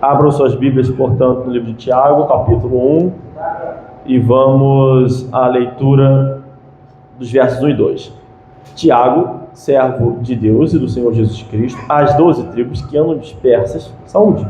Abram suas Bíblias, portanto, no livro de Tiago, capítulo 1, e vamos à leitura dos versos 1 e 2. Tiago, servo de Deus e do Senhor Jesus Cristo, às 12 tribos que andam dispersas, saúde.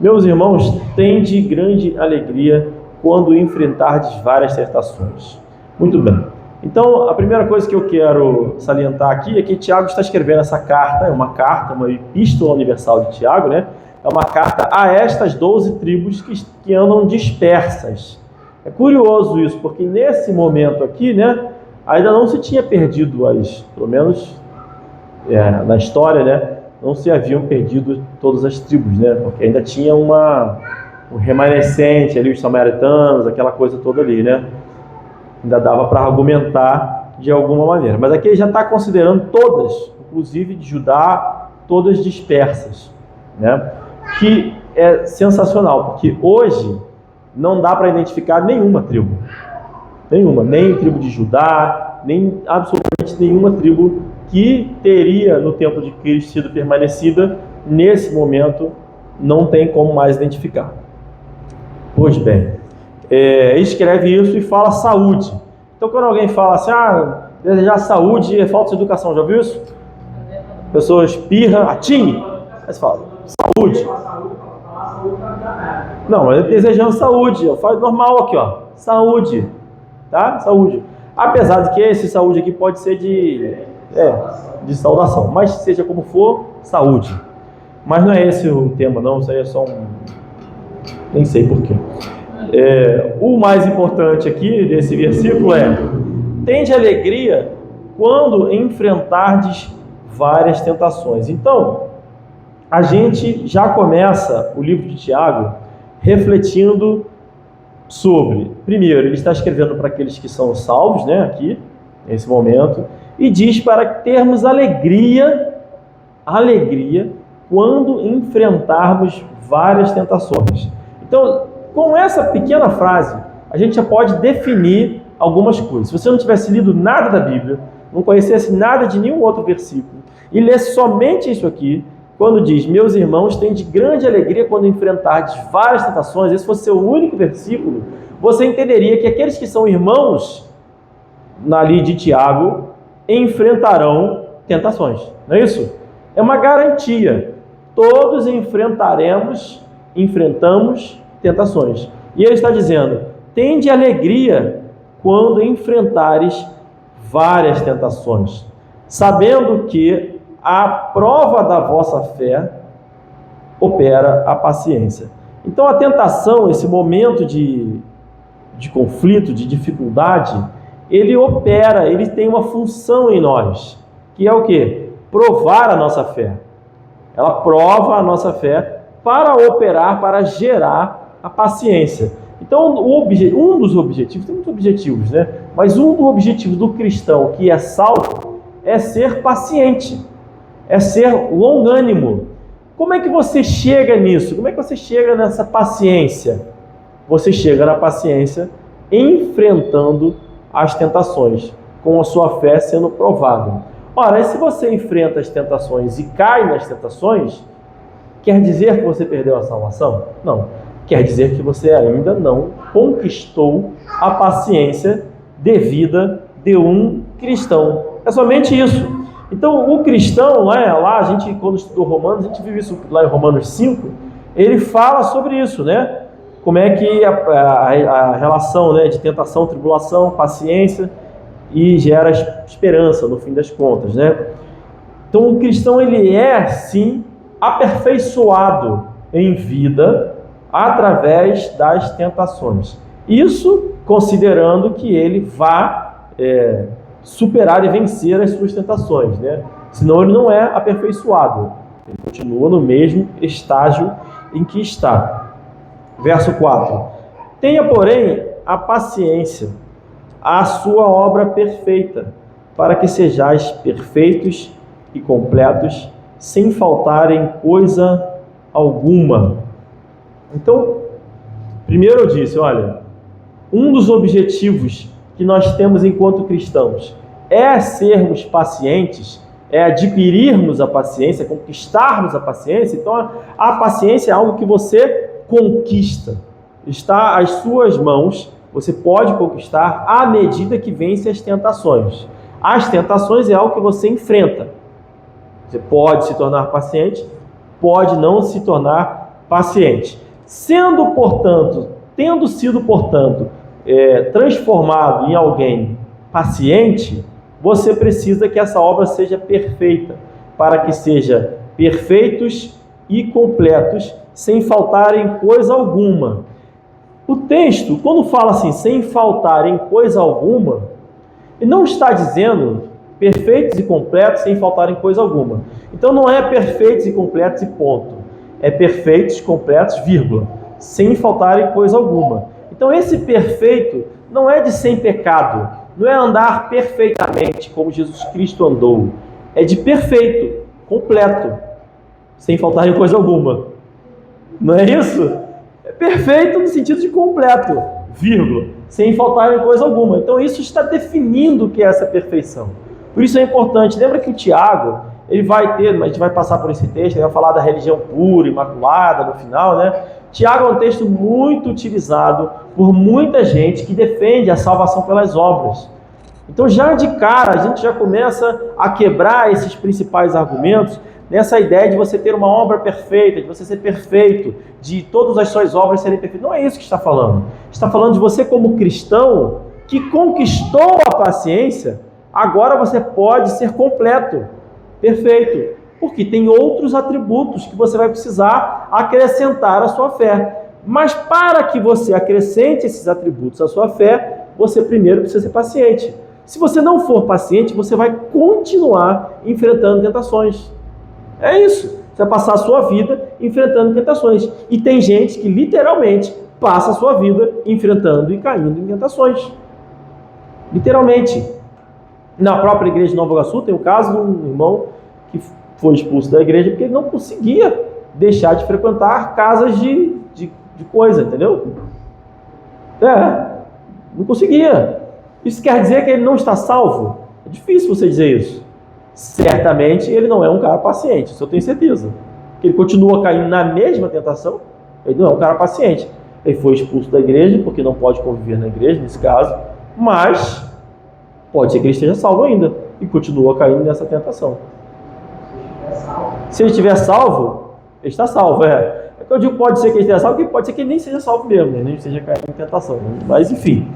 Meus irmãos, tende grande alegria quando enfrentardes várias tentações. Muito bem. Então, a primeira coisa que eu quero salientar aqui é que Tiago está escrevendo essa carta, uma epístola universal de Tiago, né? É uma carta a estas 12 tribos que andam dispersas. É curioso isso, porque nesse momento aqui, né, ainda não se tinha perdido pelo menos na história, né, não se haviam perdido todas as tribos, né, porque ainda tinha um remanescente ali, os samaritanos, aquela coisa toda ali, né, ainda dava para argumentar de alguma maneira. Mas aqui ele já está considerando todas, inclusive de Judá, todas dispersas, né, que é sensacional, porque hoje não dá para identificar nenhuma tribo. Nenhuma, nem tribo de Judá, nem absolutamente nenhuma tribo que teria no tempo de Cristo sido permanecida, nesse momento não tem como mais identificar. Pois bem, escreve isso e fala saúde. Então quando alguém fala assim, desejar saúde é falta de educação, já viu isso? A pessoa espirra, atine, aí você fala, saúde. Não, mas desejando saúde, eu falo normal aqui, ó, saúde. Tá? Saúde. Apesar de que esse saúde aqui pode ser de saudação, mas seja como for, saúde. Mas não é esse o tema, não. Isso aí é só nem sei porquê. O mais importante aqui desse versículo é: tende alegria quando enfrentardes várias tentações. Então, a gente já começa o livro de Tiago refletindo sobre, primeiro, ele está escrevendo para aqueles que são salvos, né, aqui, nesse momento, e diz para termos alegria quando enfrentarmos várias tentações. Então, com essa pequena frase, a gente já pode definir algumas coisas. Se você não tivesse lido nada da Bíblia, não conhecesse nada de nenhum outro versículo, e lesse somente isso aqui, quando diz, meus irmãos, têm de grande alegria quando enfrentardes várias tentações, esse fosse o único versículo, você entenderia que aqueles que são irmãos, ali de Tiago, enfrentarão tentações. Não é isso? É uma garantia. Todos enfrentamos tentações. E ele está dizendo, tende alegria quando enfrentares várias tentações, sabendo que a prova da vossa fé opera a paciência. Então a tentação, esse momento de conflito, de dificuldade, ele opera, ele tem uma função em nós, que é o quê? Provar a nossa fé. Ela prova a nossa fé para operar, para gerar a paciência. Então um dos objetivos, tem muitos objetivos, né? Mas um dos objetivos do cristão que é salvo é ser paciente. É ser longânimo. Como é que você chega nisso? Como é que você chega nessa paciência? Você chega na paciência enfrentando as tentações, com a sua fé sendo provada. Ora, e se você enfrenta as tentações e cai nas tentações, quer dizer que você perdeu a salvação? Não. Quer dizer que você ainda não conquistou a paciência devida de um cristão. É somente isso. Então, o cristão, lá a gente, quando estudou Romanos, a gente viu isso lá em Romanos 5, ele fala sobre isso, né? Como é que a relação, né, de tentação, tribulação, paciência, e gera esperança, no fim das contas, né? Então, o cristão, ele é, sim, aperfeiçoado em vida através das tentações. Isso considerando que ele vá superar e vencer as suas tentações, né? Senão ele não é aperfeiçoado, ele continua no mesmo estágio em que está. Verso 4: tenha, porém, a paciência, a sua obra perfeita, para que sejais perfeitos e completos, sem faltarem coisa alguma. Então, primeiro eu disse, olha, um dos objetivos que nós temos enquanto cristãos é sermos pacientes, é adquirirmos a paciência, conquistarmos a paciência. Então, a paciência é algo que você conquista. Está às suas mãos, você pode conquistar à medida que vence as tentações. As tentações é algo que você enfrenta. Você pode se tornar paciente, pode não se tornar paciente. Tendo sido, portanto, transformado em alguém paciente, você precisa que essa obra seja perfeita, para que seja perfeitos e completos, sem faltar em coisa alguma. O texto, quando fala assim, sem faltar em coisa alguma, ele não está dizendo perfeitos e completos sem faltar em coisa alguma. Então não é perfeitos e completos e ponto. É perfeitos, completos, vírgula, sem faltar em coisa alguma. Então esse perfeito não é de sem pecado, não é andar perfeitamente como Jesus Cristo andou. É de perfeito, completo, sem faltar em coisa alguma. Não é isso? É perfeito no sentido de completo, vírgula, sem faltar em coisa alguma. Então isso está definindo o que é essa perfeição. Por isso é importante. Lembra que o Tiago, ele vai ter, a gente vai passar por esse texto, ele vai falar da religião pura, imaculada no final, né? Tiago é um texto muito utilizado por muita gente que defende a salvação pelas obras. Então já de cara a gente já começa a quebrar esses principais argumentos nessa ideia de você ter uma obra perfeita, de você ser perfeito, de todas as suas obras serem perfeitas. Não é isso que está falando. Está falando de você como cristão que conquistou a paciência, agora você pode ser completo, perfeito, porque tem outros atributos que você vai precisar acrescentar à sua fé. Mas para que você acrescente esses atributos à sua fé, você primeiro precisa ser paciente. Se você não for paciente, você vai continuar enfrentando tentações. É isso. Você vai passar a sua vida enfrentando tentações. E tem gente que literalmente passa a sua vida enfrentando e caindo em tentações. Literalmente. Na própria igreja de Nova Iguaçu tem o caso de um irmão que foi expulso da igreja porque ele não conseguia deixar de frequentar casas de coisa, entendeu? Não conseguia. Isso quer dizer que ele não está salvo? É difícil você dizer isso. Certamente ele não é um cara paciente, isso eu tenho certeza. Que ele continua caindo na mesma tentação, ele não é um cara paciente. Ele foi expulso da igreja porque não pode conviver na igreja, nesse caso, mas pode ser que ele esteja salvo ainda e continua caindo nessa tentação. Se ele estiver salvo, ele está salvo, É que eu digo pode ser que ele esteja salvo, porque pode ser que ele nem seja salvo mesmo, né? Nem esteja caindo em tentação. Mas enfim,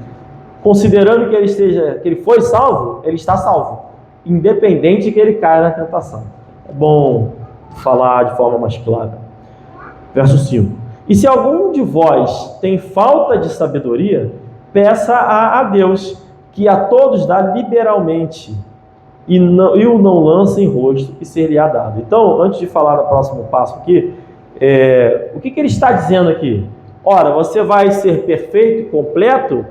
considerando que ele foi salvo, ele está salvo, independente de que ele caia na tentação. É bom falar de forma mais clara. Verso 5. E se algum de vós tem falta de sabedoria, peça a Deus, que a todos dá liberalmente, e o não lança em rosto, e ser-lhe-á dado. Então, antes de falar do próximo passo aqui, o que ele está dizendo aqui? Ora, você vai ser perfeito, completo,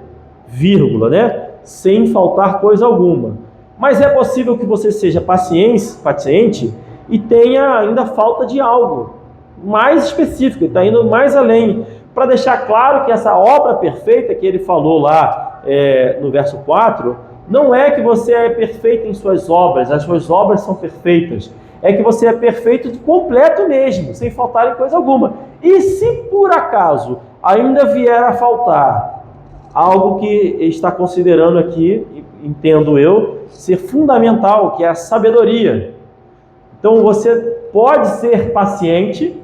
vírgula, né? Sem faltar coisa alguma. Mas é possível que você seja paciente e tenha ainda falta de algo mais específico, está indo mais além, para deixar claro que essa obra perfeita que ele falou lá no verso 4, não é que você é perfeito em suas obras, as suas obras são perfeitas, é que você é perfeito de completo mesmo, sem faltar em coisa alguma. E se por acaso ainda vier a faltar algo que está considerando aqui, entendo eu, ser fundamental, que é a sabedoria. Então você pode ser paciente,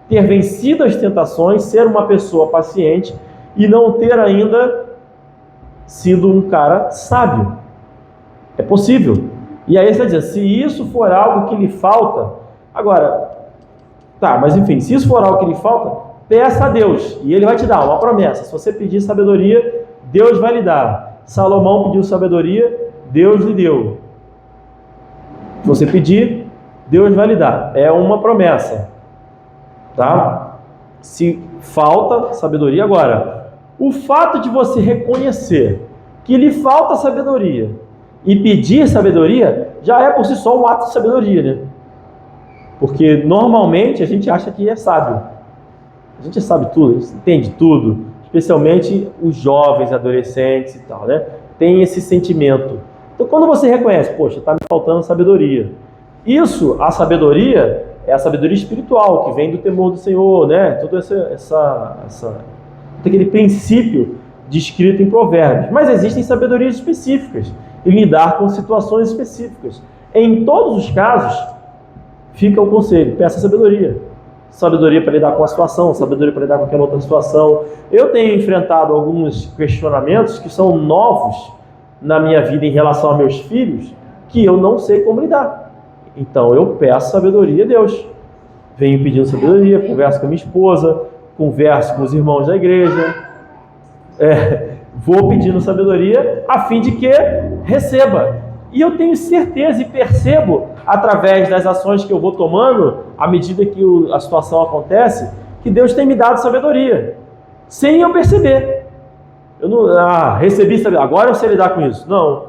ter vencido as tentações, ser uma pessoa paciente e não ter ainda sido um cara sábio. É possível. E aí você está dizendo, se isso for algo que lhe falta, agora, mas enfim, se isso for algo que lhe falta, peça a Deus, e Ele vai te dar uma promessa. Se você pedir sabedoria, Deus vai lhe dar. Salomão pediu sabedoria, Deus lhe deu. Se você pedir, Deus vai lhe dar. É uma promessa. Tá? Se falta sabedoria, agora, o fato de você reconhecer que lhe falta sabedoria e pedir sabedoria, já é por si só um ato de sabedoria, né? Porque normalmente a gente acha que é sábio. A gente sabe tudo, a gente entende tudo, especialmente os jovens, adolescentes e tal, né? Tem esse sentimento. Então quando você reconhece, poxa, está me faltando sabedoria, Isso, a sabedoria, é a sabedoria espiritual, que vem do temor do Senhor, né? Todo aquele princípio descrito em Provérbios. Mas existem sabedorias específicas, em lidar com situações específicas. Em todos os casos, fica o conselho: peça sabedoria. Sabedoria para lidar com a situação, sabedoria para lidar com aquela outra situação. Eu tenho enfrentado alguns questionamentos que são novos na minha vida em relação a meus filhos, que eu não sei como lidar. Então eu peço sabedoria a Deus. Venho pedindo sabedoria, converso com a minha esposa, converso com os irmãos da igreja, vou pedindo sabedoria a fim de que receba. E eu tenho certeza e percebo, através das ações que eu vou tomando, à medida que a situação acontece, que Deus tem me dado sabedoria, sem eu perceber. Eu não recebi sabedoria, agora eu sei lidar com isso. Não.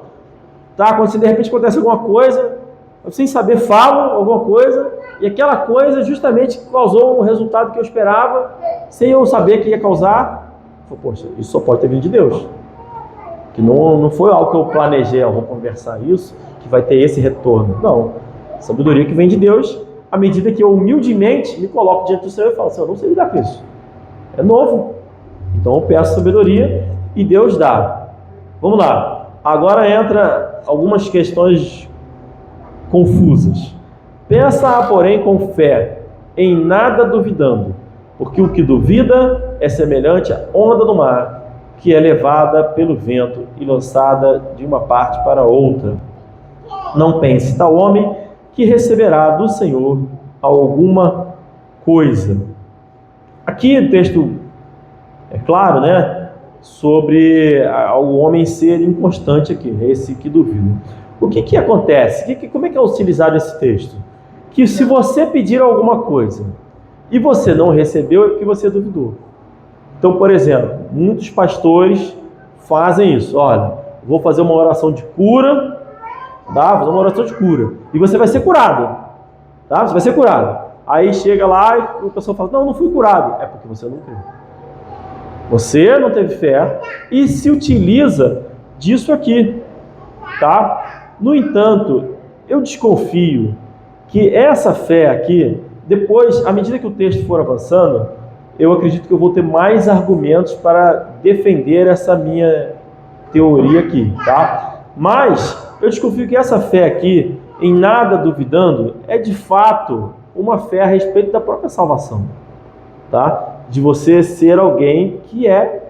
Quando de repente acontece alguma coisa, eu sem saber falo alguma coisa, e aquela coisa justamente causou um resultado que eu esperava, sem eu saber que ia causar. Poxa, isso só pode ter vindo de Deus. Que não foi algo que eu planejei, vou conversar isso, que vai ter esse retorno. Não. Sabedoria que vem de Deus, à medida que eu humildemente me coloco diante do Senhor e falo: Senhor, eu não sei lidar com isso. É novo. Então eu peço sabedoria e Deus dá. Vamos lá. Agora entra algumas questões confusas. Peça, porém, com fé, em nada duvidando, porque o que duvida é semelhante à onda do mar, que é levada pelo vento e lançada de uma parte para outra. Não pense tal homem que receberá do Senhor alguma coisa. Aqui o texto é claro, né? Sobre o homem ser inconstante aqui, esse que duvida. O que acontece? Como é que é utilizado esse texto? Que se você pedir alguma coisa e você não recebeu, é porque você duvidou. Então, por exemplo, muitos pastores fazem isso. Olha, vou fazer uma oração de cura, tá? Vou fazer uma oração de cura. E você vai ser curado, tá? Você vai ser curado. Aí chega lá e o pessoal fala: não fui curado. É porque você não creu. Você não teve fé e se utiliza disso aqui, tá? No entanto, eu desconfio que essa fé aqui, depois, à medida que o texto for avançando, eu acredito que eu vou ter mais argumentos para defender essa minha teoria aqui, tá? Mas eu desconfio que essa fé aqui, em nada duvidando, é de fato uma fé a respeito da própria salvação, tá? De você ser alguém que é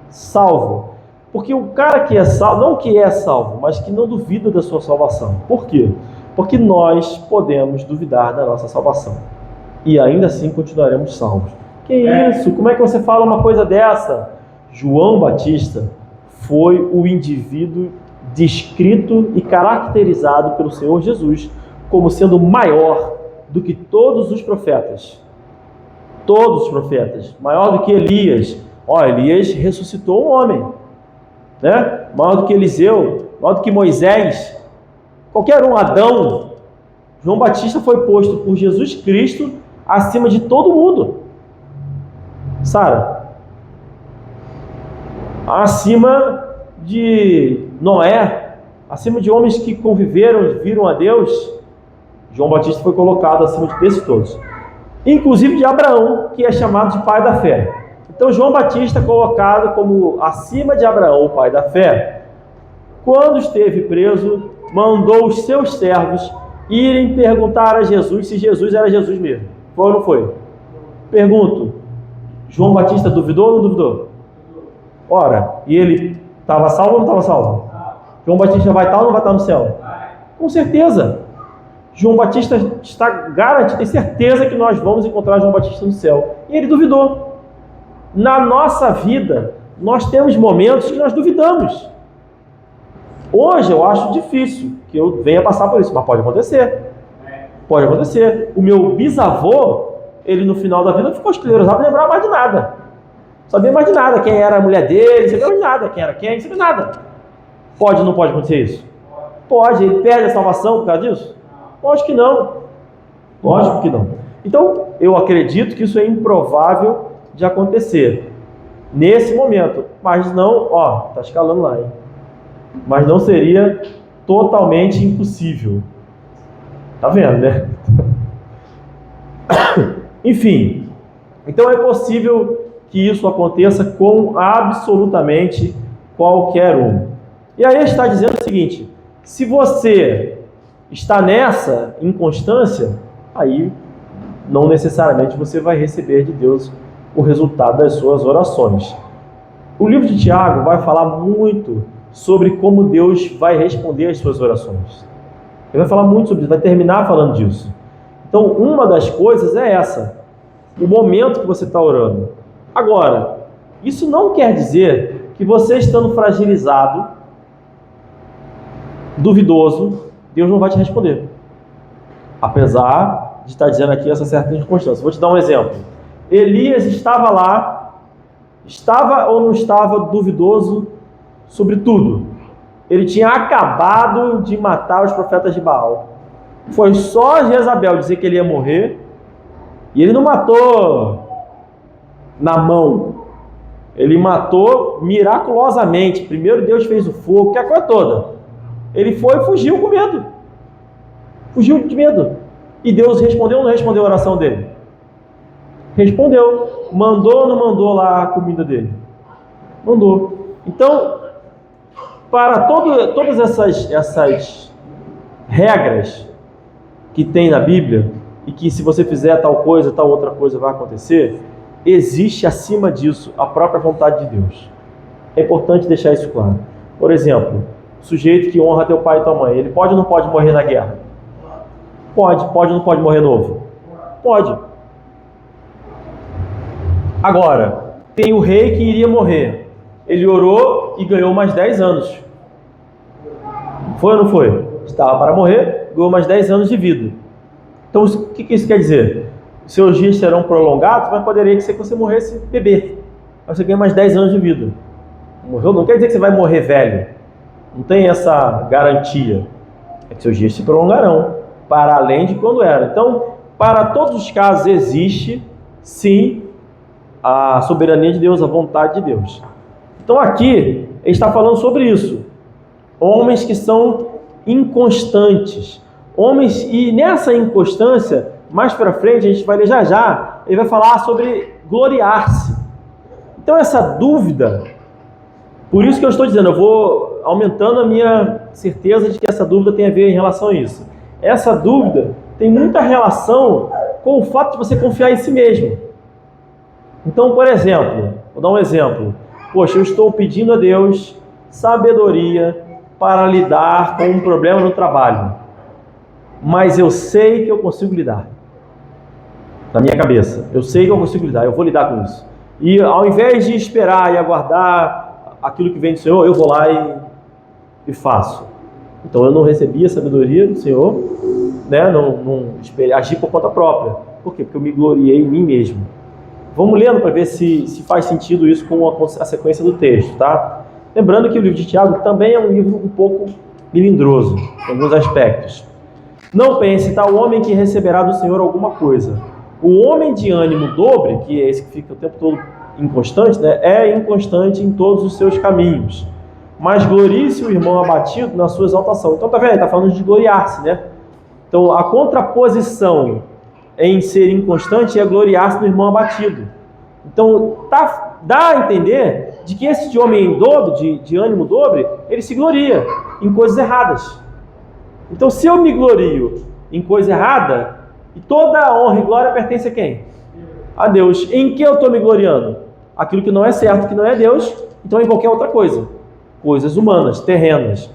salvo. Porque o cara que é salvo, não que é salvo, mas que não duvida da sua salvação. Por quê? Porque nós podemos duvidar da nossa salvação e ainda assim continuaremos salvos. Que isso? Como é que você fala uma coisa dessa? João Batista foi o indivíduo descrito e caracterizado pelo Senhor Jesus como sendo maior do que todos os profetas. Todos os profetas. Maior do que Elias. Elias ressuscitou um homem, né? Maior do que Eliseu, maior do que Moisés. Qualquer um, Adão. João Batista foi posto por Jesus Cristo acima de todo mundo. Sara, acima de Noé, acima de homens que conviveram, viram a Deus, João Batista foi colocado acima desses todos, inclusive de Abraão, que é chamado de pai da fé. Então João Batista colocado como acima de Abraão, o pai da fé. Quando esteve preso, mandou os seus servos irem perguntar a Jesus se Jesus era Jesus mesmo. Foi ou não foi? Pergunto: João Batista duvidou ou não duvidou? Ora, e ele estava salvo ou não estava salvo? João Batista vai estar ou não vai estar no céu? Com certeza. João Batista está garantido, tem certeza que nós vamos encontrar João Batista no céu. E ele duvidou. Na nossa vida, nós temos momentos que nós duvidamos. Hoje eu acho difícil que eu venha passar por isso, mas pode acontecer. Pode acontecer. O meu bisavô, ele no final da vida ficou esclerosado, não lembrava mais de nada. Sabia mais de nada. Quem era a mulher dele, não sabia mais de nada. Quem era quem, não sabia nada. Pode ou não pode acontecer isso? Pode. Ele perde a salvação por causa disso? Lógico que não. Lógico que não. Então, eu acredito que isso é improvável de acontecer nesse momento. Mas não, tá escalando lá, hein? Mas não seria totalmente impossível. Tá vendo, né? Enfim, então é possível que isso aconteça com absolutamente qualquer um. E aí está dizendo o seguinte: se você está nessa inconstância, aí não necessariamente você vai receber de Deus o resultado das suas orações. O livro de Tiago vai falar muito sobre como Deus vai responder às suas orações. Ele vai falar muito sobre isso, vai terminar falando disso. Então, uma das coisas é essa, o momento que você está orando. Agora, isso não quer dizer que você estando fragilizado, duvidoso, Deus não vai te responder. Apesar de estar dizendo aqui essa certa circunstância. Vou te dar um exemplo. Elias estava lá, estava ou não estava duvidoso sobre tudo. Ele tinha acabado de matar os profetas de Baal. Foi só Jezabel dizer que ele ia morrer, e ele não matou na mão. Ele matou miraculosamente. Primeiro Deus fez o fogo, que é a coisa toda. Ele foi e fugiu com medo. Fugiu de medo. E Deus respondeu ou não respondeu a oração dele? Respondeu. Mandou ou não mandou lá a comida dele? Mandou. Então, para todas essas regras que tem na Bíblia, e que se você fizer tal coisa, tal outra coisa vai acontecer, existe acima disso a própria vontade de Deus. É importante deixar isso claro. Por exemplo, o sujeito que honra teu pai e tua mãe, ele pode ou não pode morrer na guerra? Pode ou não pode morrer novo? Pode. Agora, tem o rei que iria morrer. Ele orou e ganhou mais 10 anos. Foi ou não foi? Estava para morrer, ganhou mais 10 anos de vida. Então, o que isso quer dizer? Seus dias serão prolongados, mas poderia ser que você morresse bebê. Mas você ganha mais 10 anos de vida. Morreu não quer dizer que você vai morrer velho. Não tem essa garantia. É que seus dias se prolongarão, para além de quando era. Então, para todos os casos, existe, sim, a soberania de Deus, a vontade de Deus. Então, aqui, ele está falando sobre isso. Homens que são inconstantes. Homens, e nessa inconstância, mais para frente, a gente vai ler já, ele vai falar sobre gloriar-se. Então essa dúvida, por isso que eu estou dizendo, eu vou aumentando a minha certeza de que essa dúvida tem a ver em relação a isso. Essa dúvida tem muita relação com o fato de você confiar em si mesmo. Então, por exemplo, vou dar um exemplo. Poxa, eu estou pedindo a Deus sabedoria para lidar com um problema no trabalho, mas eu sei que eu consigo lidar. Na minha cabeça, eu sei que eu consigo lidar, eu vou lidar com isso. E ao invés de esperar e aguardar aquilo que vem do Senhor, eu vou lá e faço. Então eu não recebi a sabedoria do Senhor, né? Não agi por conta própria. Por quê? Porque eu me gloriei em mim mesmo. Vamos lendo para ver se faz sentido isso com a sequência do texto, tá? Lembrando que o livro de Tiago também é um livro um pouco melindroso, em alguns aspectos. Não pense, tal homem que receberá do Senhor alguma coisa. O homem de ânimo dobre, que é esse que fica o tempo todo inconstante, né, é inconstante em todos os seus caminhos. Mas glorie-se o irmão abatido na sua exaltação. Então, tá vendo? Ele está falando de gloriar-se, né? Então, a contraposição em ser inconstante é gloriar-se no irmão abatido. Então, dá a entender de que esse de homem dobre, de ânimo dobre, ele se gloria em coisas erradas. Então, se eu me glorio em coisa errada, e toda a honra e glória pertence a quem? A Deus. Em que eu estou me gloriando? Aquilo que não é certo, que não é Deus, então em qualquer outra coisa. Coisas humanas, terrenas.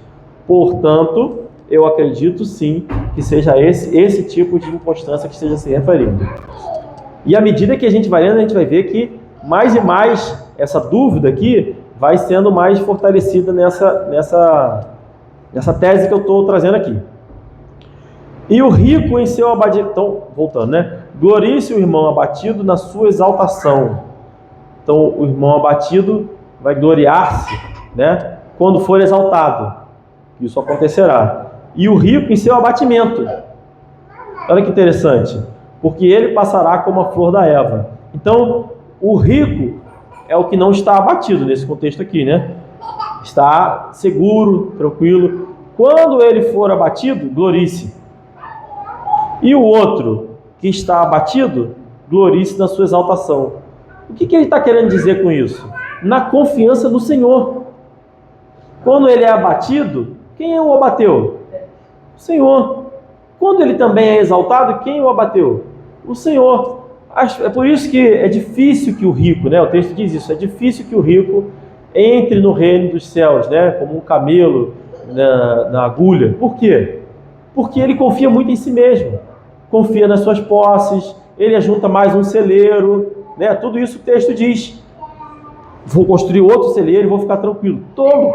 Portanto, eu acredito sim que seja esse tipo de inconstância que esteja se referindo. E à medida que a gente vai lendo, a gente vai ver que mais e mais essa dúvida aqui vai sendo mais fortalecida nessa tese que eu estou trazendo aqui. E o rico em seu abatimento, então, voltando, né? Glorie-se o irmão abatido na sua exaltação. Então, o irmão abatido vai gloriar-se, né? Quando for exaltado. Isso acontecerá. E o rico em seu abatimento. Olha que interessante. Porque ele passará como a flor da erva. Então, o rico é o que não está abatido nesse contexto aqui, né? Está seguro, tranquilo. Quando ele for abatido, glorie-se. E o outro que está abatido, glorie-se na sua exaltação. O que ele está querendo dizer com isso? Na confiança no Senhor. Quando ele é abatido, quem o abateu? O Senhor. Quando ele também é exaltado, quem o abateu? O Senhor. É por isso que é difícil que o rico, né? O texto diz isso, é difícil que o rico entre no reino dos céus, né? Como um camelo na agulha. Por quê? Porque ele confia muito em si mesmo, confia nas suas posses, ele ajunta mais um celeiro, né? Tudo isso o texto diz. Vou construir outro celeiro e vou ficar tranquilo. Tolo.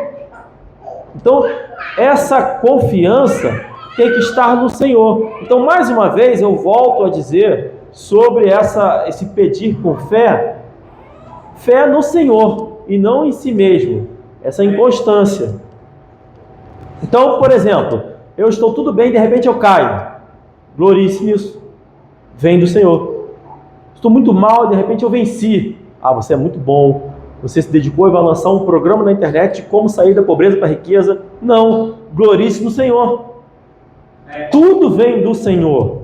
Então, essa confiança tem que estar no Senhor. Então, mais uma vez, eu volto a dizer sobre esse pedir com fé, fé no Senhor e não em si mesmo, essa inconstância. Então, por exemplo, eu estou tudo bem, de repente eu caio, glorie-se nisso, vem do Senhor. Estou muito mal, de repente eu venci. Você é muito bom, você se dedicou e vai lançar um programa na internet de como sair da pobreza para a riqueza. Não, glorie-se no Senhor. Tudo vem do Senhor.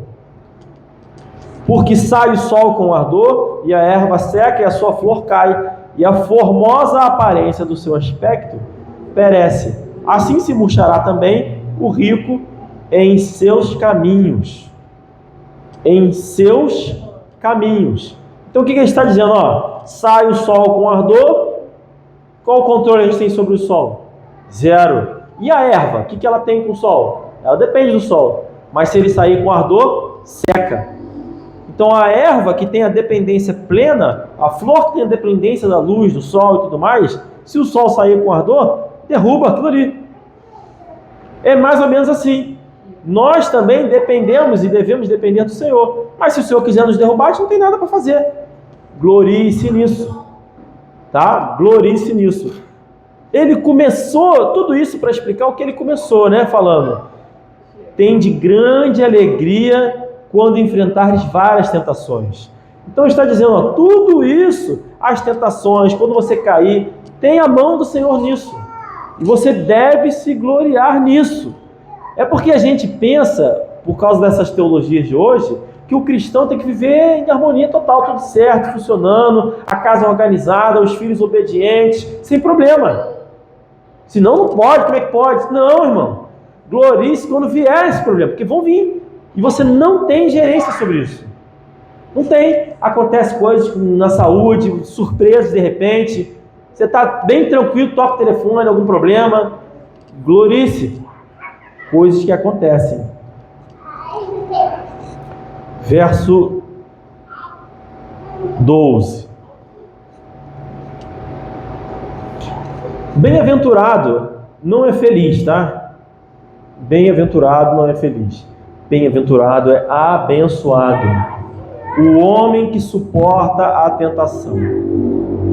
Porque sai o sol com ardor, e a erva seca, e a sua flor cai, e a formosa aparência do seu aspecto perece. Assim se murchará também o rico em seus caminhos. Em seus caminhos. Então o que ele está dizendo? Sai o sol com ardor. Qual o controle a gente tem sobre o sol? Zero. E a erva? O que ela tem com o sol? Ela depende do sol. Mas se ele sair com ardor, seca. Então a erva que tem a dependência plena, a flor que tem a dependência da luz, do sol e tudo mais, se o sol sair com ardor, derruba aquilo ali. É mais ou menos assim. Nós também dependemos e devemos depender do Senhor. Mas se o Senhor quiser nos derrubar, a gente não tem nada para fazer. Glorie-se nisso. Tá? Glorie-se nisso. Ele começou tudo isso para explicar o que ele começou, né? Falando, tem de grande alegria quando enfrentares várias tentações. Então está dizendo, tudo isso, as tentações, quando você cair, tem a mão do Senhor nisso. E você deve se gloriar nisso. É porque a gente pensa, por causa dessas teologias de hoje, que o cristão tem que viver em harmonia total, tudo certo, funcionando, a casa organizada, os filhos obedientes, sem problema. Senão não pode, como é que pode? Não, irmão. Glorie-se quando vier esse problema, porque vão vir. E você não tem gerência sobre isso. Não tem. Acontece coisas na saúde, surpresas de repente. Você está bem tranquilo, toca o telefone, algum problema. Glorie-se. Coisas que acontecem. Verso 12. Bem-aventurado não é feliz, tá? Bem-aventurado não é feliz. Bem-aventurado é abençoado o homem que suporta a tentação.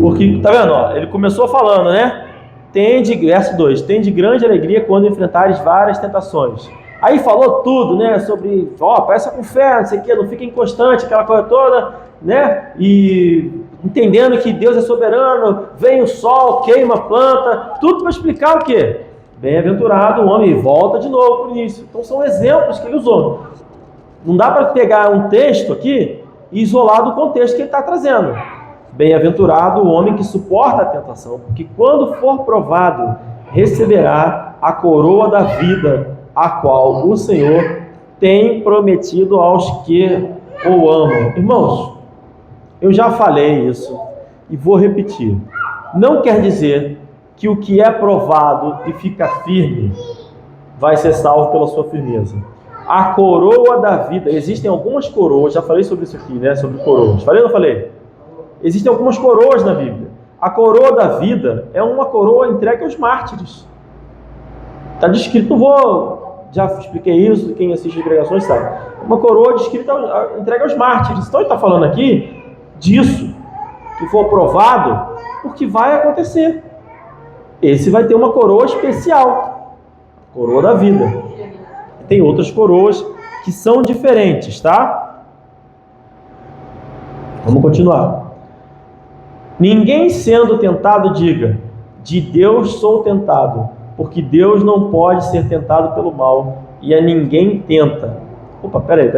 Porque, tá vendo? Ele começou falando, né? Verso 2, tem de grande alegria quando enfrentares várias tentações. Aí falou tudo, né? Sobre, peça com fé, não sei o que, não fica inconstante, aquela coisa toda, né? E entendendo que Deus é soberano, vem o sol, queima a planta, tudo para explicar o quê? Bem-aventurado o homem, e volta de novo para o início. Então são exemplos que ele usou. Não dá para pegar um texto aqui e isolar do contexto que ele está trazendo. Bem-aventurado o homem que suporta a tentação, porque quando for provado, receberá a coroa da vida, a qual o Senhor tem prometido aos que o amam. Irmãos, eu já falei isso e vou repetir. Não quer dizer que o que é provado e fica firme vai ser salvo pela sua firmeza. A coroa da vida, existem algumas coroas, já falei sobre isso aqui, né? Sobre coroas. Falei ou não falei? Existem algumas coroas na Bíblia. A coroa da vida é uma coroa entregue aos mártires. Está descrito, não vou, já expliquei isso, quem assiste as pregações sabe. Uma coroa descrita, entregue aos mártires. Então ele está falando aqui disso, que for provado, porque vai acontecer. Esse vai ter uma coroa especial, a coroa da vida. Tem outras coroas que são diferentes, tá? Vamos continuar. Ninguém sendo tentado diga, de Deus sou tentado, porque Deus não pode ser tentado pelo mal, e a ninguém tenta. Opa, peraí.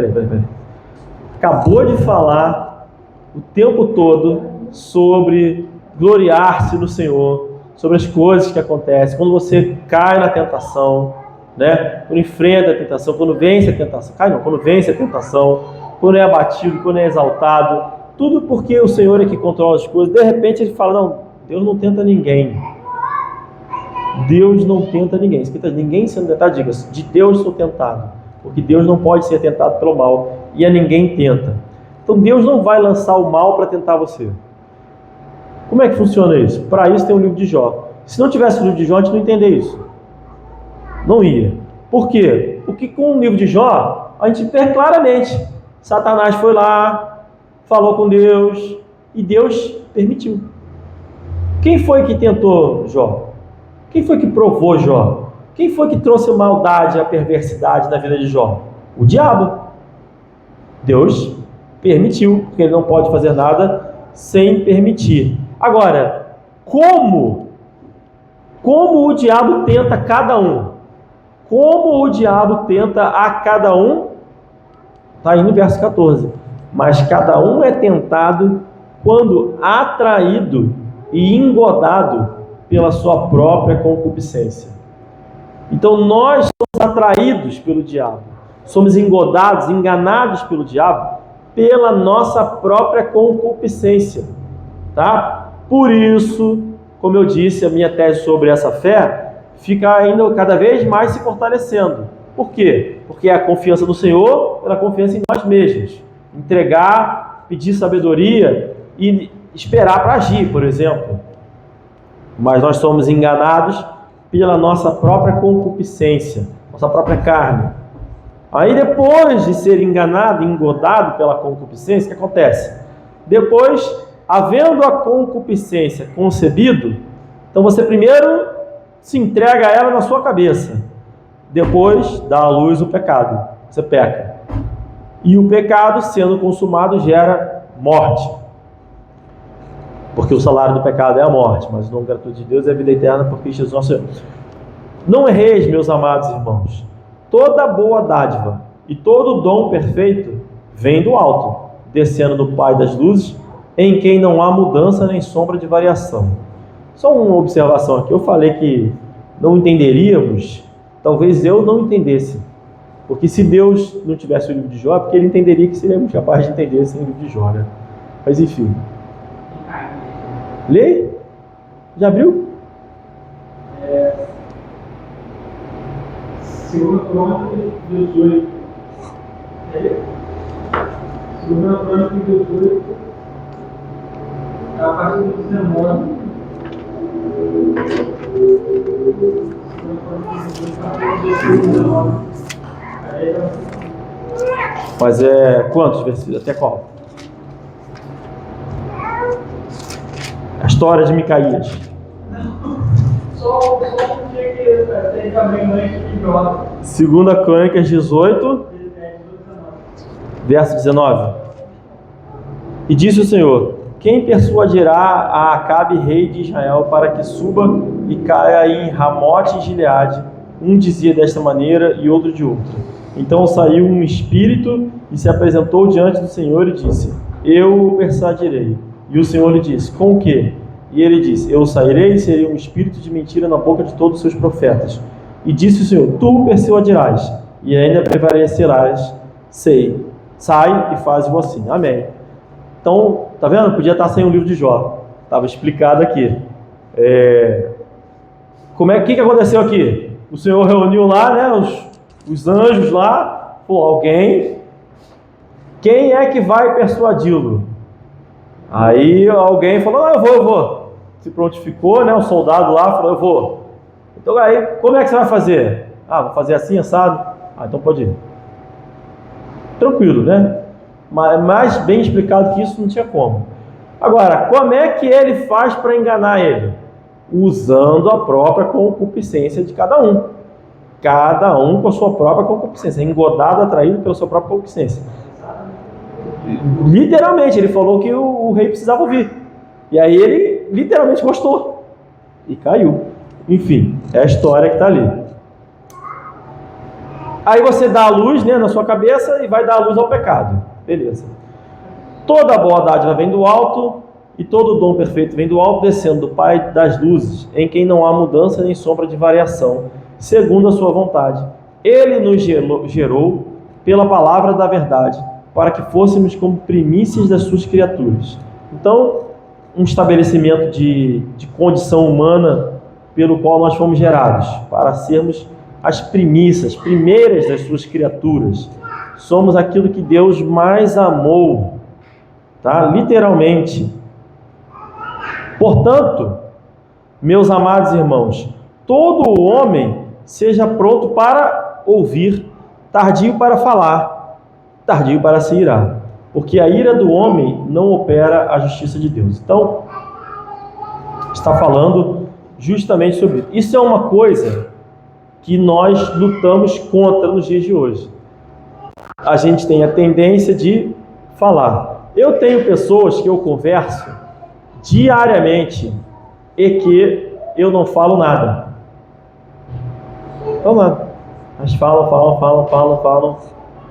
Acabou de falar o tempo todo sobre gloriar-se no Senhor, sobre as coisas que acontecem, quando você cai na tentação, né? Quando enfrenta a tentação, quando vence a tentação, quando vence a tentação, quando é abatido, quando é exaltado, tudo porque o Senhor é que controla as coisas. De repente ele fala, não, Deus não tenta ninguém. Deus não tenta ninguém. Ninguém sendo tentado, diga, de Deus sou tentado, porque Deus não pode ser tentado pelo mal, e a ninguém tenta. Então Deus não vai lançar o mal para tentar você. Como é que funciona isso? Para isso tem o livro de Jó. Se não tivesse o livro de Jó, a gente não entender isso. Não ia. Por quê? Porque com o livro de Jó, a gente vê claramente. Satanás foi lá, falou com Deus, e Deus permitiu. Quem foi que tentou Jó? Quem foi que provou Jó? Quem foi que trouxe maldade, a perversidade na vida de Jó? O diabo. Deus permitiu, porque ele não pode fazer nada sem permitir. Agora, como o diabo tenta cada um? Como o diabo tenta a cada um? Está aí no verso 14. Mas cada um é tentado quando atraído e engodado pela sua própria concupiscência. Então nós somos atraídos pelo diabo, somos engodados, enganados pelo diabo, pela nossa própria concupiscência, tá? Por isso, como eu disse, a minha tese sobre essa fé fica ainda cada vez mais se fortalecendo. Por quê? Porque é a confiança no Senhor pela confiança em nós mesmos. Entregar, pedir sabedoria e esperar para agir, por exemplo. Mas nós somos enganados pela nossa própria concupiscência, nossa própria carne. Aí depois de ser enganado, engodado pela concupiscência, o que acontece? Depois, havendo a concupiscência concebido, então você primeiro se entrega a ela na sua cabeça, depois dá à luz o pecado, você peca. E o pecado, sendo consumado, gera morte. Porque o salário do pecado é a morte, mas o dom gratuito de Deus é a vida eterna por Cristo Jesus nosso Senhor. Não erreis, meus amados irmãos. Toda boa dádiva e todo dom perfeito vem do alto, descendo do Pai das luzes, em quem não há mudança nem sombra de variação. Só uma observação aqui. Eu falei que não entenderíamos, talvez eu não entendesse. Porque se Deus não tivesse o livro de Jó, é porque ele entenderia que seríamos capazes de entender esse livro de Jó, né? Mas enfim. Lê? Já abriu? Segunda Crônica 18. Segunda Crônica 18. A partir do 19. Mas é quantos versículos? Até qual? A história de Micaías. Só porque tem também antes de Jó. Segunda Crônicas 18, verso 19. E disse o Senhor: quem persuadirá a Acabe, rei de Israel, para que suba e caia em Ramote e Gileade? Um dizia desta maneira e outro de outra. Então saiu um espírito e se apresentou diante do Senhor e disse: eu o persuadirei. E o Senhor lhe disse: com o quê? E ele disse: eu sairei e serei um espírito de mentira na boca de todos os seus profetas. E disse o Senhor: tu o persuadirás e ainda prevalecerás. Sai e faz-o assim. Amém. Então, tá vendo? Podia estar sem o livro de Jó. Estava explicado aqui. Que aconteceu aqui? O Senhor reuniu lá, né, os anjos lá. Alguém. Quem é que vai persuadi-lo? Aí alguém falou: eu vou. Se prontificou, né? O soldado lá falou: eu vou. Então aí, como é que você vai fazer? Vou fazer assim, assado. Então pode ir. Tranquilo, né? Mas mais bem explicado que isso não tinha como. Agora, como é que ele faz para enganar ele? Usando a própria concupiscência de cada um. Cada um com a sua própria concupiscência. Engodado, atraído pela sua própria concupiscência. Literalmente, ele falou que o rei precisava ouvir. E aí ele literalmente gostou. E caiu. Enfim, é a história que está ali. Aí você dá a luz, né, na sua cabeça e vai dar a luz ao pecado. Beleza. Toda boa dádiva vem do alto e todo dom perfeito vem do alto, descendo do Pai das luzes, em quem não há mudança nem sombra de variação, segundo a sua vontade. Ele nos gerou pela palavra da verdade, para que fôssemos como primícias das suas criaturas. Então, um estabelecimento de condição humana pelo qual nós fomos gerados, para sermos as primícias, primeiras das suas criaturas. Somos aquilo que Deus mais amou, tá? Literalmente. Portanto, meus amados irmãos, todo homem seja pronto para ouvir, tardio para falar, tardio para se irar, porque a ira do homem não opera a justiça de Deus. Então, está falando justamente sobre isso. Isso é uma coisa que nós lutamos contra nos dias de hoje. A gente tem a tendência de falar. Eu tenho pessoas que eu converso diariamente e que eu não falo nada. Não nada. Mas falam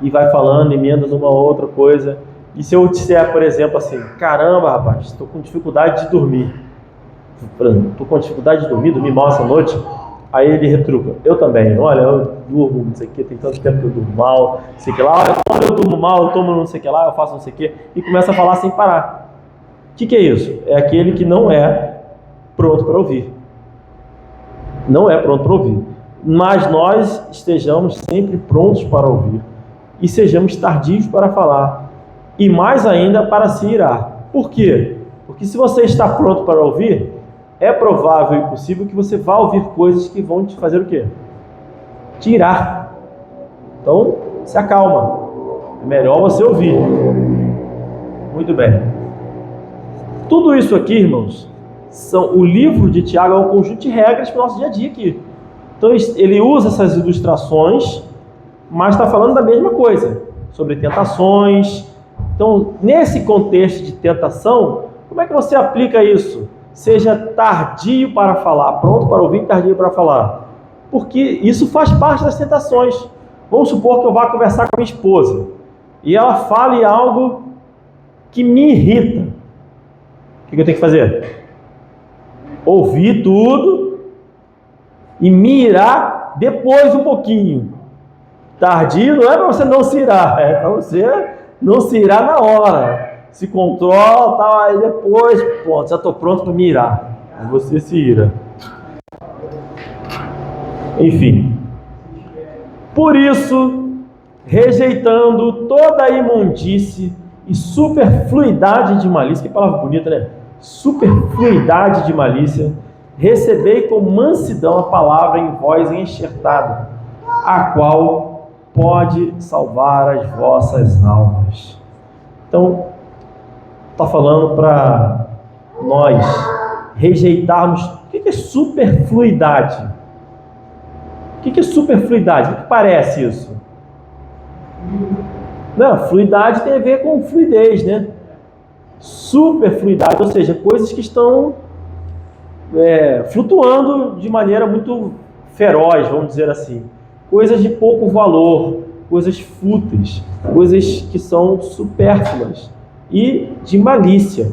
e vai falando, emenda numa outra coisa. E se eu disser, por exemplo, assim, caramba, rapaz, estou com dificuldade de dormir. Estou com dificuldade de dormir mal essa noite. Aí ele retruca, eu também, olha, eu durmo, não sei o que, tem tanto tempo que eu durmo mal, não sei o que lá, olha, eu durmo mal, eu tomo não sei o que lá, eu faço não sei o que, e começa a falar sem parar. O que é isso? É aquele que não é pronto para ouvir. Não é pronto para ouvir. Mas nós estejamos sempre prontos para ouvir, e sejamos tardios para falar, e mais ainda para se irar. Por quê? Porque se você está pronto para ouvir, é provável e possível que você vá ouvir coisas que vão te fazer o quê? Te irar. Então, se acalma. É melhor você ouvir. Muito bem. Tudo isso aqui, irmãos, o livro de Tiago é um conjunto de regras para o nosso dia a dia aqui. Então, ele usa essas ilustrações, mas está falando da mesma coisa, sobre tentações. Então, nesse contexto de tentação, como é que você aplica isso? Seja tardio para falar, pronto para ouvir, tardio para falar. Porque isso faz parte das tentações. Vamos supor que eu vá conversar com a minha esposa e ela fale algo que me irrita. O que eu tenho que fazer? Ouvir tudo e me irar depois um pouquinho. Tardio não é para você não se irar, é para você não se irar na hora. Se controla, tal, aí depois, pronto, já estou pronto para me irar. Aí você se ira. Enfim. Por isso, rejeitando toda a imundície e superfluidade de malícia, que palavra bonita, né? Superfluidade de malícia, recebei com mansidão a palavra em voz enxertada, a qual pode salvar as vossas almas. Então, está falando para nós rejeitarmos. O que é superfluidade? O que é superfluidade? O que parece isso? Não, fluidade tem a ver com fluidez, né? Superfluidade, ou seja, coisas que estão flutuando de maneira muito feroz, vamos dizer assim. Coisas de pouco valor, coisas fúteis, coisas que são supérfluas e de malícia.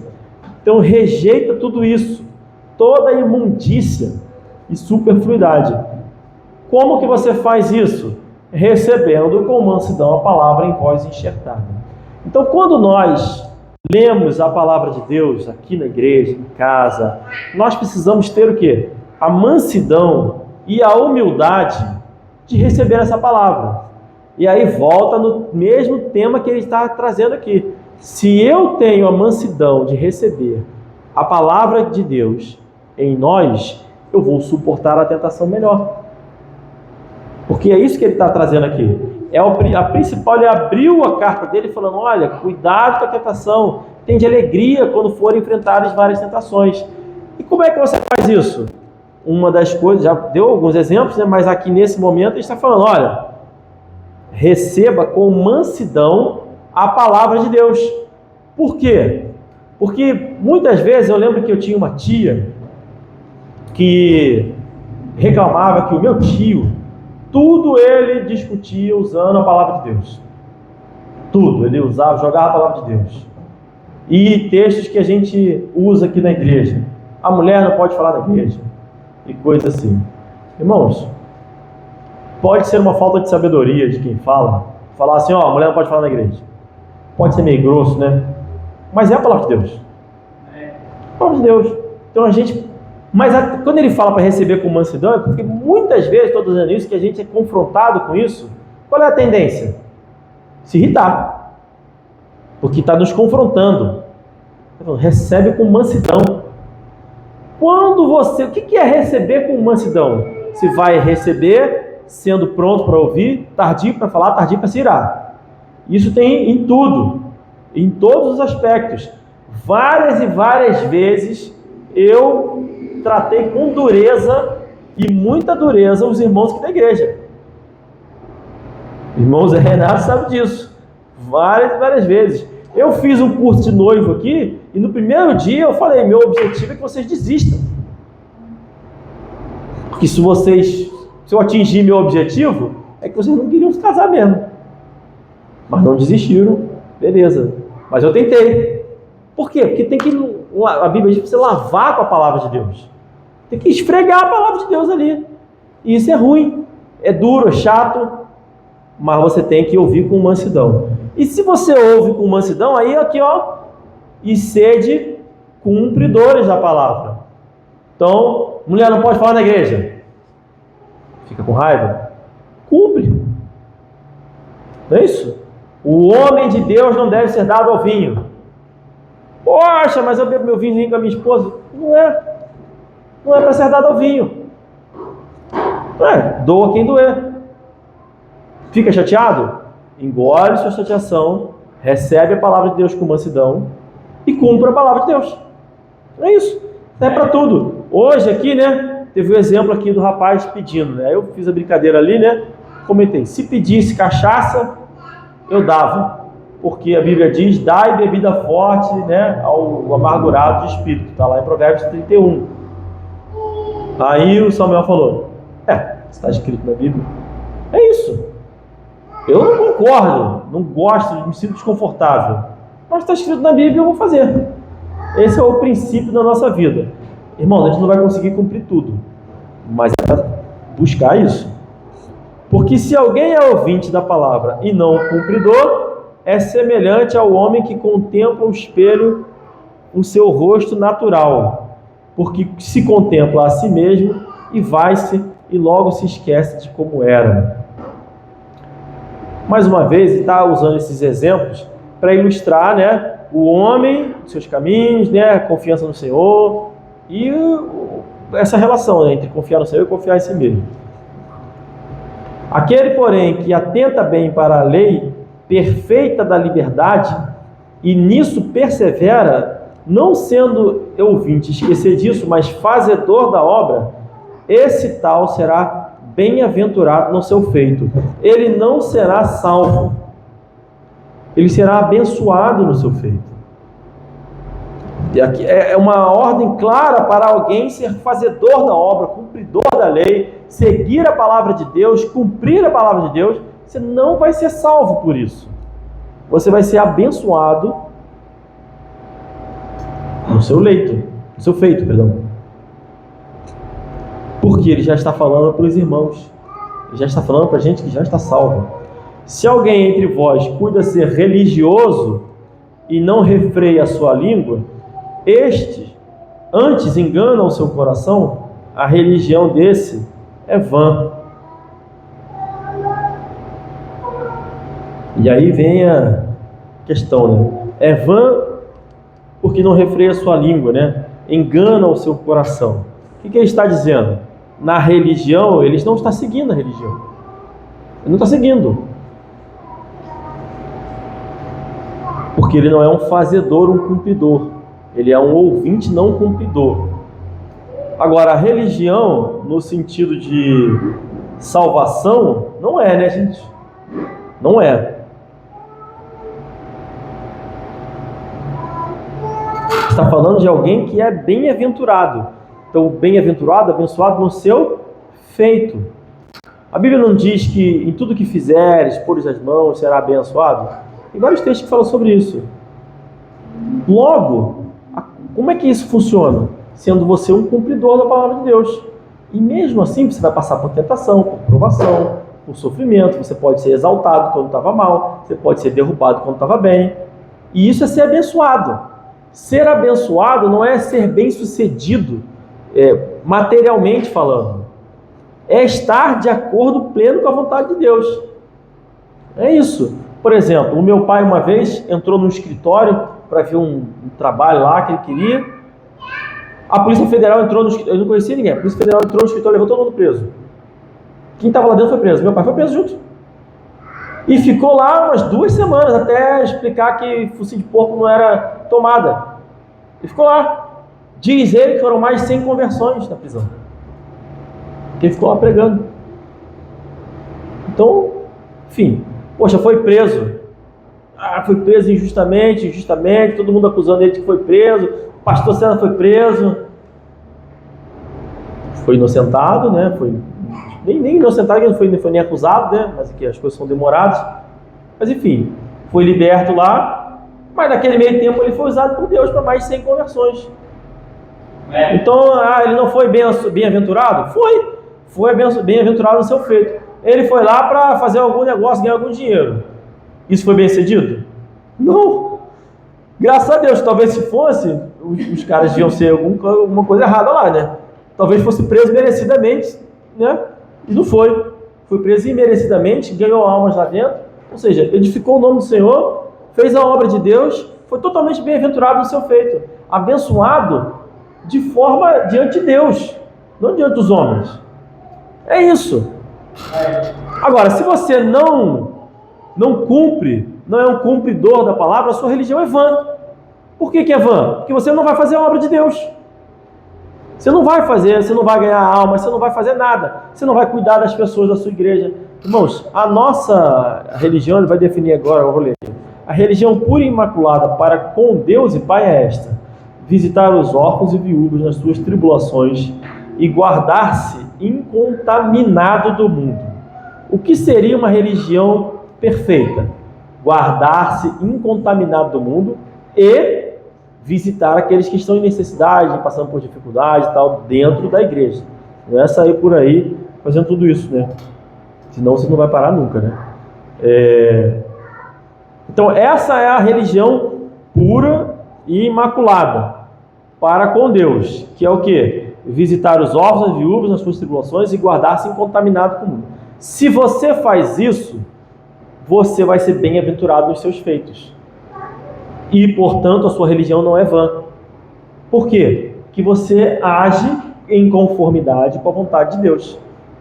Então rejeita tudo isso, toda a imundícia e superfluidade. Como que você faz isso? Recebendo com mansidão a palavra em voz enxertada. Então quando nós lemos a palavra de Deus aqui na igreja, em casa, nós precisamos ter o quê? A mansidão e a humildade de receber essa palavra. E aí volta no mesmo tema que ele está trazendo aqui. Se eu tenho a mansidão de receber a palavra de Deus em nós, eu vou suportar a tentação melhor. Porque é isso que ele está trazendo aqui. A principal, ele abriu a carta dele falando, olha, cuidado com a tentação, tende alegria quando for enfrentar as várias tentações. E como é que você faz isso? Uma das coisas, já deu alguns exemplos, né? Mas aqui nesse momento ele está falando, olha, receba com mansidão a palavra de Deus. Por quê? Porque muitas vezes eu lembro que eu tinha uma tia que reclamava que o meu tio tudo ele discutia usando a palavra de Deus. Tudo, ele jogava a palavra de Deus. E textos que a gente usa aqui na igreja. A mulher não pode falar na igreja. E coisas assim. Irmãos, pode ser uma falta de sabedoria de quem fala. Falar assim, a mulher não pode falar na igreja. Pode ser meio grosso, né? Mas é a palavra de Deus. É a palavra de Deus. Então a gente... Mas quando ele fala para receber com mansidão, é porque muitas vezes, estou dizendo isso, que a gente é confrontado com isso. Qual é a tendência? Se irritar. Porque está nos confrontando. Recebe com mansidão. Quando você... O que é receber com mansidão? Você vai receber sendo pronto para ouvir, tardio para falar, tardio para se irar. Isso tem em tudo. Em todos os aspectos. Várias e várias vezes eu tratei com dureza e muita dureza os irmãos aqui da igreja. Irmãos, Renato sabe disso. Várias e várias vezes. Eu fiz um curso de noivo aqui e no primeiro dia eu falei, meu objetivo é que vocês desistam. Porque se eu atingir meu objetivo, é que vocês não queriam se casar mesmo. Mas não desistiram. Beleza. Mas eu tentei. Por quê? Porque tem que... A Bíblia diz para você lavar com a palavra de Deus. Tem que esfregar a palavra de Deus ali. E isso é ruim. É duro, é chato. Mas você tem que ouvir com mansidão. E se você ouve com mansidão, aí aqui, e sede cumpridores da palavra. Então, mulher não pode falar na igreja. Fica com raiva? Cumpre. Não é isso? O homem de Deus não deve ser dado ao vinho. Poxa, mas eu bebo meu vinho com a minha esposa. Não é. Não é para ser dado ao vinho. Não é. Doa quem doer. Fica chateado? Engole sua chateação, recebe a palavra de Deus com mansidão e cumpra a palavra de Deus. É isso. É para tudo. Hoje aqui, né, teve um exemplo aqui do rapaz pedindo, né? Eu fiz a brincadeira ali, né? Comentei. Se pedisse cachaça, eu dava. Porque a Bíblia diz, dai bebida forte, né, ao amargurado de espírito. Está lá em Provérbios 31. Aí o Samuel falou, está escrito na Bíblia. É isso. Eu não concordo, não gosto, me sinto desconfortável. Mas está escrito na Bíblia, eu vou fazer. Esse é o princípio da nossa vida. Irmão, a gente não vai conseguir cumprir tudo. Mas é para buscar isso. Porque se alguém é ouvinte da palavra e não cumpridor, é semelhante ao homem que contempla o espelho, o seu rosto natural. Porque se contempla a si mesmo e vai-se e logo se esquece de como era. Mais uma vez, ele está usando esses exemplos para ilustrar, né, o homem, seus caminhos, né, a confiança no Senhor e essa relação, né, entre confiar no Senhor e confiar em si mesmo. Aquele, porém, que atenta bem para a lei perfeita da liberdade e nisso persevera, não sendo ouvinte, esquecer disso, mas fazedor da obra, esse tal será bem-aventurado no seu feito. Ele não será salvo. Ele será abençoado no seu feito. E aqui é uma ordem clara para alguém ser fazedor da obra, cumpridor da lei, seguir a palavra de Deus, cumprir a palavra de Deus. Você não vai ser salvo por isso. Você vai ser abençoado no seu leito, no seu feito, perdão. Porque ele já está falando para os irmãos. Ele já está falando para a gente que já está salvo. Se alguém entre vós cuida ser religioso e não refreia a sua língua, este antes engana o seu coração, a religião desse é vã. E aí vem a questão, né? É vã porque não refreia a sua língua, né? Engana o seu coração. O que ele está dizendo? Na religião, ele não está seguindo a religião. Ele não está seguindo. Porque ele não é um fazedor, um cumpridor. Ele é um ouvinte, não cumpridor. Agora, a religião, no sentido de salvação, não é, né, gente? Não é. Está falando de alguém que é bem-aventurado. Então, bem-aventurado, abençoado no seu feito. A Bíblia não diz que em tudo que fizeres, pôres as mãos, será abençoado? Tem vários textos que falam sobre isso. Logo, como é que isso funciona? Sendo você um cumpridor da palavra de Deus. E mesmo assim, você vai passar por tentação, por provação, por sofrimento. Você pode ser exaltado quando estava mal, você pode ser derrubado quando estava bem. E isso é ser abençoado. Ser abençoado não é ser bem-sucedido, materialmente falando. É estar de acordo pleno com a vontade de Deus. É isso. Por exemplo, o meu pai uma vez entrou no escritório para ver um trabalho lá que ele queria. A Polícia Federal entrou no escritório, eu não conhecia ninguém, a Polícia Federal entrou no escritório e levou todo mundo preso. Quem estava lá dentro foi preso, meu pai foi preso junto. E ficou lá umas 2 semanas até explicar que focinho de porco não era tomada. E ficou lá. Diz ele que foram mais de 100 conversões na prisão. Porque ele ficou lá pregando. Então, enfim, poxa, foi preso. Foi preso injustamente, todo mundo acusando ele de que foi preso. O pastor César foi preso. Foi inocentado, né? Nem inocentado, não foi nem acusado, né? Mas aqui as coisas são demoradas. Mas enfim, foi liberto lá. Mas naquele meio tempo ele foi usado por Deus para mais de 100 conversões. Então, ele não foi bem-aventurado? Foi bem-aventurado no seu feito. Ele foi lá para fazer algum negócio, ganhar algum dinheiro. Isso foi bem-sucedido? Não. Graças a Deus, talvez se fosse, os caras iam ser alguma coisa errada lá, né? Talvez fosse preso merecidamente, né? E não foi. Foi preso imerecidamente, ganhou almas lá dentro. Ou seja, edificou o nome do Senhor, fez a obra de Deus, foi totalmente bem-aventurado no seu feito. Abençoado de forma diante de Deus, não diante dos homens. É isso. Agora, se você não cumpre, não é um cumpridor da palavra, a sua religião é vã. Por que é vã? Porque você não vai fazer a obra de Deus. Você não vai fazer, você não vai ganhar alma, você não vai fazer nada. Você não vai cuidar das pessoas da sua igreja. Irmãos, a nossa religião, ele vai definir agora, eu vou ler aqui. A religião pura e imaculada para com Deus e Pai é esta: visitar os órfãos e viúvas nas suas tribulações e guardar-se incontaminado do mundo. O que seria uma religião perfeita? Guardar-se incontaminado do mundo e visitar aqueles que estão em necessidade, passando por dificuldade e tal, dentro da igreja. Não é sair por aí fazendo tudo isso, né? Senão você não vai parar nunca, né? Então essa é a religião pura e imaculada para com Deus, que é o quê? Visitar os órfãos e viúvas nas suas tribulações e guardar-se incontaminado com o mundo. Se você faz isso, você vai ser bem-aventurado nos seus feitos. E, portanto, a sua religião não é vã. Por quê? Que você age em conformidade com a vontade de Deus.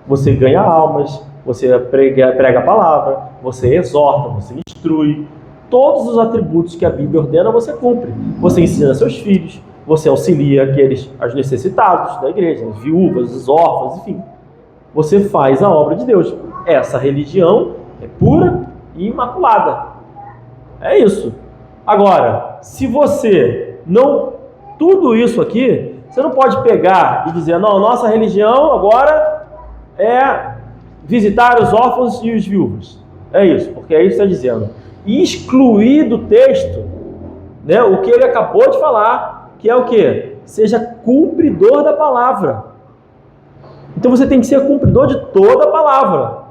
Você ganha almas, você prega a palavra, você exorta, você instrui. Todos os atributos que a Bíblia ordena, você cumpre. Você ensina seus filhos, você auxilia os necessitados da igreja, as viúvas, os órfãos, enfim. Você faz a obra de Deus. Essa religião é pura e imaculada. É isso. Agora, se você não... Tudo isso aqui, você não pode pegar e dizer, não, nossa religião agora é visitar os órfãos e os viúvos. É isso, porque é isso que está dizendo. E excluir do texto, né, o que ele acabou de falar, que é o quê? Seja cumpridor da palavra. Então você tem que ser cumpridor de toda a palavra.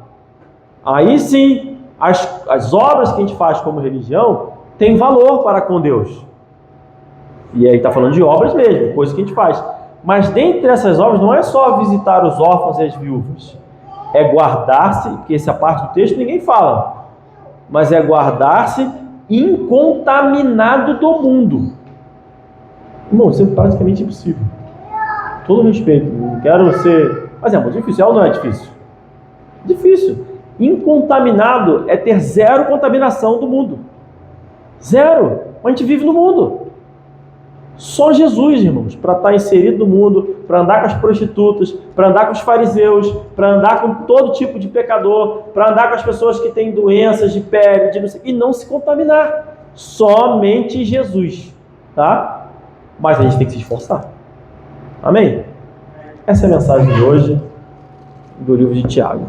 Aí sim, as obras que a gente faz como religião têm valor para com Deus. E aí está falando de obras mesmo, coisas que a gente faz. Mas dentre essas obras não é só visitar os órfãos e as viúvas. É guardar-se, porque essa parte do texto ninguém fala, mas é guardar-se incontaminado do mundo. Irmão, isso é praticamente impossível. Todo respeito, não quero ser... Mas é muito difícil, ou não é difícil? Difícil. Incontaminado é ter zero contaminação do mundo. Zero. A gente vive no mundo. Só Jesus, irmãos, para estar inserido no mundo, para andar com as prostitutas, para andar com os fariseus, para andar com todo tipo de pecador, para andar com as pessoas que têm doenças de pele, e não se contaminar. Somente Jesus, tá? Mas a gente tem que se esforçar. Amém? Essa é a mensagem de hoje do livro de Tiago.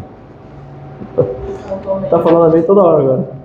Tá falando amém toda hora agora.